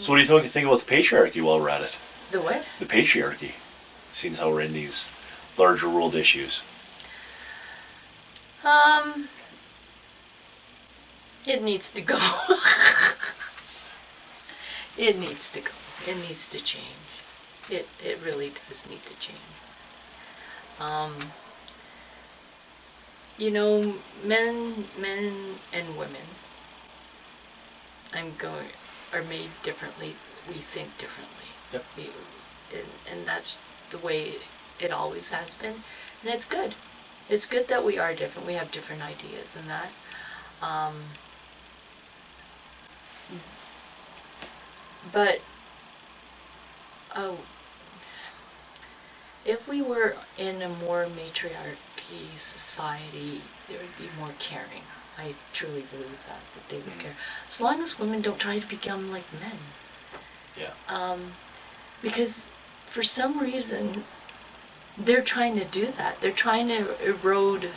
So what do you think about the patriarchy while we're at it? The what? The patriarchy. Seeing as how we're in these larger world issues. It needs to go. It needs to go. It needs to change. It really does need to change. You know, men and women, are made differently. We think differently. Yep. And that's the way it always has been. And it's good. It's good that we are different. We have different ideas and that. But if we were in a more matriarchy society, there would be more caring. I truly believe that they would care. As long as women don't try to become like men. Yeah. Because for some reason, they're trying to do that. They're trying to erode.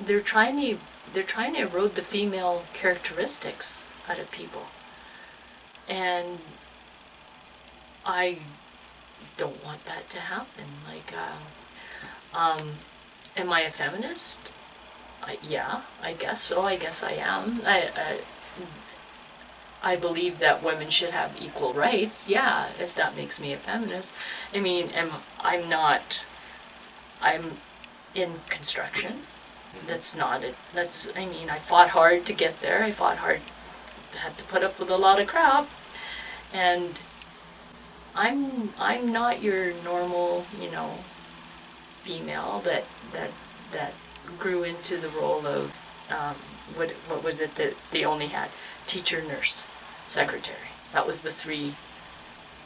They're trying to erode the female characteristics out of people. And I don't want that to happen. Like, am I a feminist? Yeah, I guess so. I guess I am. I believe that women should have equal rights. Yeah, if that makes me a feminist. I mean, I'm in construction. I mean, I fought hard to get there. I fought hard, had to put up with a lot of crap. And I'm not your normal, female that grew into the role of what was it that they only had? Teacher, nurse, secretary. That was the three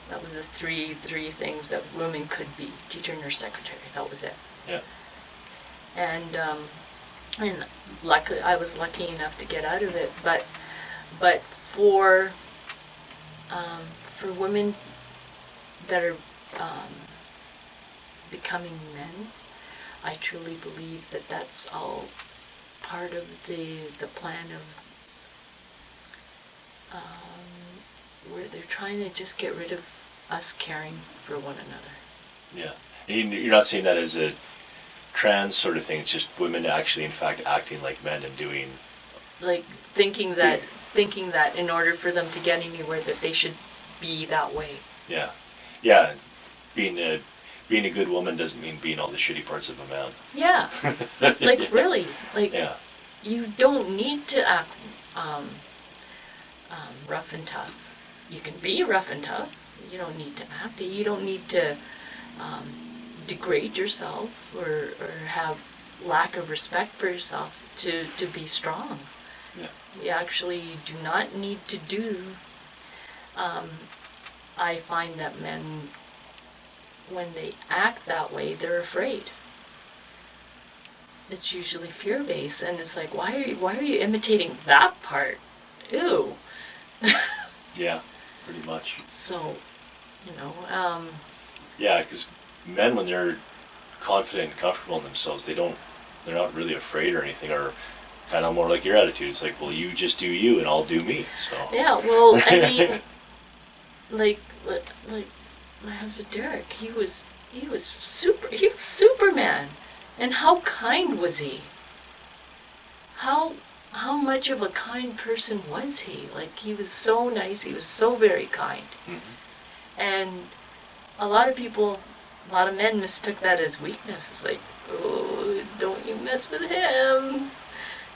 things that women could be. Teacher, nurse, secretary. That was it. Yeah. And luckily, I was lucky enough to get out of it. But for women that are becoming men, I truly believe that that's all part of the plan of where they're trying to just get rid of us caring for one another. Yeah. And you're not seeing that as a trans sort of thing. It's just women actually, in fact, acting like men and doing... Like thinking that in order for them to get anywhere that they should be that way. Yeah. Yeah. Being a good woman doesn't mean being all the shitty parts of a man. Yeah. Like, yeah. Really. Like, yeah. You don't need to act rough and tough. You can be rough and tough. You don't need to act it. You don't need to degrade yourself or have lack of respect for yourself to be strong. Yeah. You actually do not need to do. I find that men, when they act that way, they're afraid. It's usually fear-based, and it's like, why are you imitating that part? Ew. Yeah, pretty much. So, Yeah, because men, when they're confident and comfortable in themselves, they're not really afraid or anything, or kind of more like your attitude. It's like, well, you just do you, and I'll do me. So. Yeah, well, I mean, like my husband Derek, he was Superman, and how kind was he? How much of a kind person was he? Like, he was so nice. He was so very kind. Mm-hmm. And a lot of men mistook that as weakness. It's like, oh, don't you mess with him.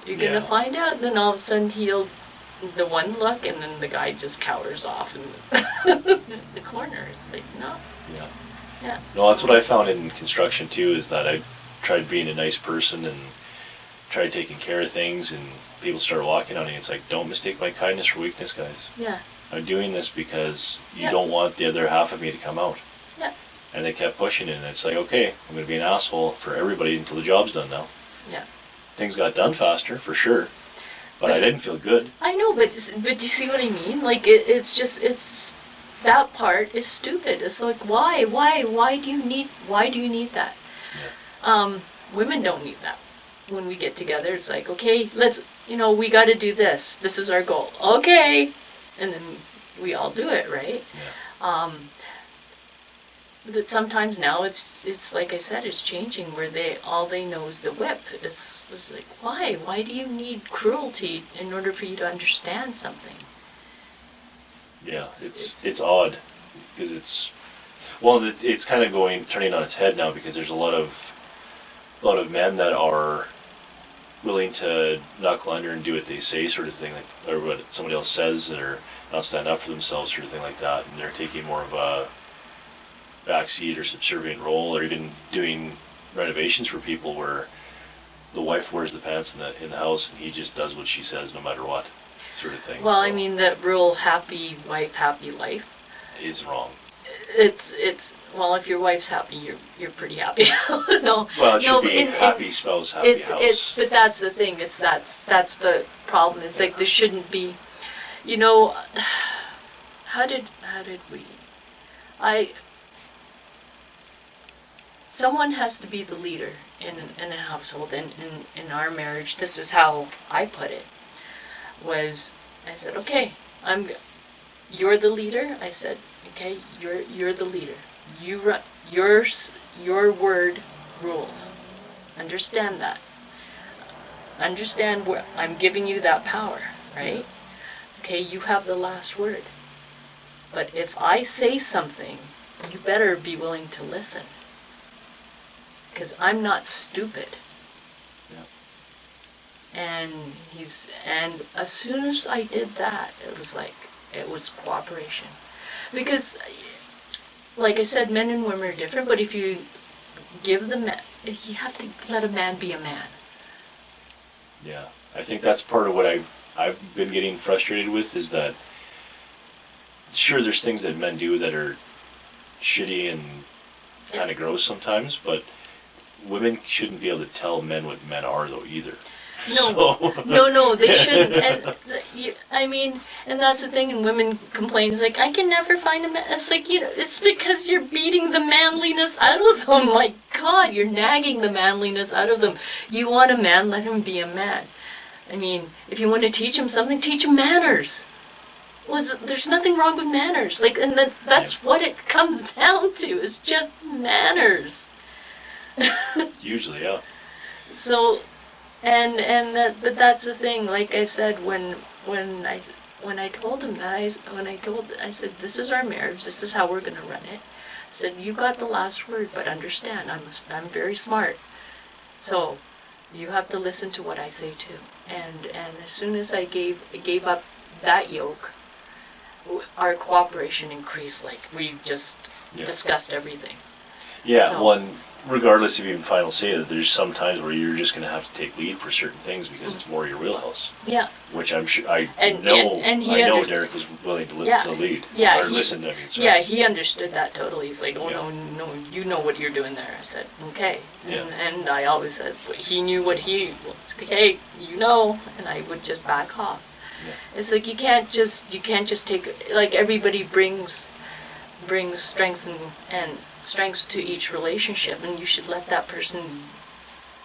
You're going to find out. Then all of a sudden he'll, the one look, and then the guy just cowers off in the corner. It's like, no. Yeah. Yeah. No, that's what I found in construction too, is that I tried being a nice person and tried taking care of things, and people start walking on me. It's like, don't mistake my kindness for weakness, guys. Yeah. I'm doing this because you don't want the other half of me to come out. Yeah. And they kept pushing it, and it's like, okay, I'm going to be an asshole for everybody until the job's done now. Yeah. Things got done faster, for sure, but I didn't feel good. I know, but you see what I mean? Like, it's that part is stupid. It's like, why do you need that? Yeah. Women don't need that. When we get together, it's like, okay, let's, we got to do this. This is our goal. Okay. And then we all do it, right? Yeah. But sometimes now it's like I said, it's changing where all they know is the whip. It's like, why do you need cruelty in order for you to understand something? Yeah, it's odd because it's kind of turning on its head now, because there's a lot of men that are willing to knuckle under and do what they say, sort of thing, like, or what somebody else says, or not stand up for themselves, sort of thing like that, and they're taking more of a backseat or subservient role, or even doing renovations for people where the wife wears the pants in the house and he just does what she says no matter what, sort of thing. Well, so I mean, that rule, happy wife, happy life, is wrong. It's well, if your wife's happy, you're pretty happy. No, Well, it should no, be happy spouse, happy house. but that's the thing. That's the problem. It's like there shouldn't be, you know, how did we? Someone has to be the leader in a household, and in our marriage, this is how I put it. I said, okay, you're the leader. I said, okay, you're the leader. Your word rules. Understand that. Understand where I'm giving you that power, right? Okay, you have the last word. But if I say something, you better be willing to listen. Because I'm not stupid. Yeah. And as soon as I did that, it was cooperation. Because, like I said, men and women are different, but if you you have to let a man be a man. Yeah, I think that's part of what I've been getting frustrated with, is that, sure, there's things that men do that are shitty and kind of gross sometimes, but women shouldn't be able to tell men what men are, though, either. No, no, they shouldn't. And that's the thing. And women complain, it's like, I can never find a man. It's like, it's because you're beating the manliness out of them. My God, you're nagging the manliness out of them. You want a man, let him be a man. I mean, if you want to teach him something, teach him manners. There's nothing wrong with manners. Like, and that's what it comes down to. Is just manners. Usually, yeah. So. But that's the thing. Like I said, when I told him that, I said, this is our marriage. This is how we're going to run it. I said, you got the last word, but understand, I'm very smart. So you have to listen to what I say too. And as soon as I gave up that yoke, our cooperation increased. Like, we just discussed everything. Yeah, so, regardless of even final say, that there's some times where you're just going to have to take lead for certain things because it's more your wheelhouse. Yeah. Which I'm sure I And know Derek was willing to lead. Yeah. Listen. I mean, sorry. Yeah, he understood that totally. He's like, oh Yeah. no, you know what you're doing there. I said, okay. Yeah. And I always said, he knew what he was. Okay, and I would just back off. Yeah. It's like you can't just take, like, everybody brings strengths and strengths to each relationship, and you should let that person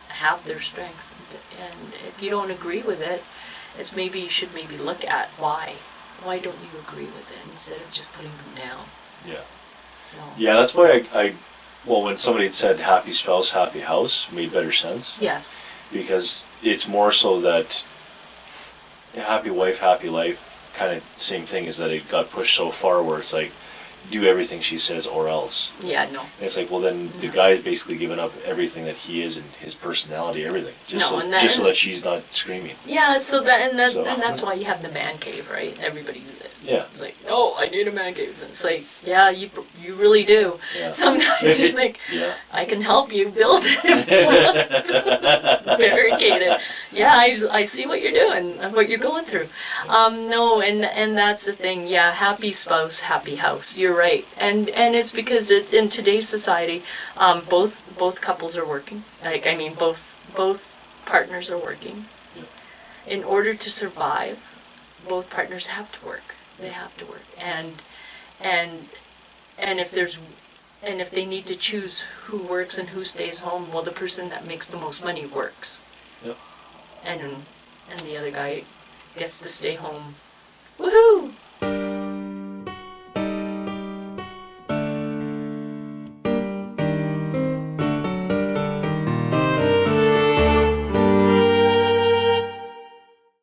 have their strength. And if you don't agree with it, you should look at why don't you agree with it, instead of just putting them down. Yeah. So. Yeah, that's why when somebody said happy spouse, happy house, made better sense. Yes. Because it's more so that happy wife, happy life, kind of same thing, is that it got pushed so far where it's like, do everything she says or else. Yeah, no. And it's like, well, then the guy is basically giving up everything that he is and his personality, everything, just so that she's not screaming. Yeah, and that's why you have the man cave, right? Everybody. Yeah. It's like, no, I need a man cave. And it's like, yeah, you really do. Yeah. Sometimes you think, I can help you build it if you want. Barricade it. Yeah, I see what you're doing and what you're going through. No, and that's the thing. Yeah, happy spouse, happy house. You're right. And it's because in today's society, both couples are working. Like, I mean, both partners are working. Yeah. In order to survive, both partners have to work. They have to work, and if they need to choose who works and who stays home, well, the person that makes the most money works. Yep. And the other guy gets to stay home. Woohoo!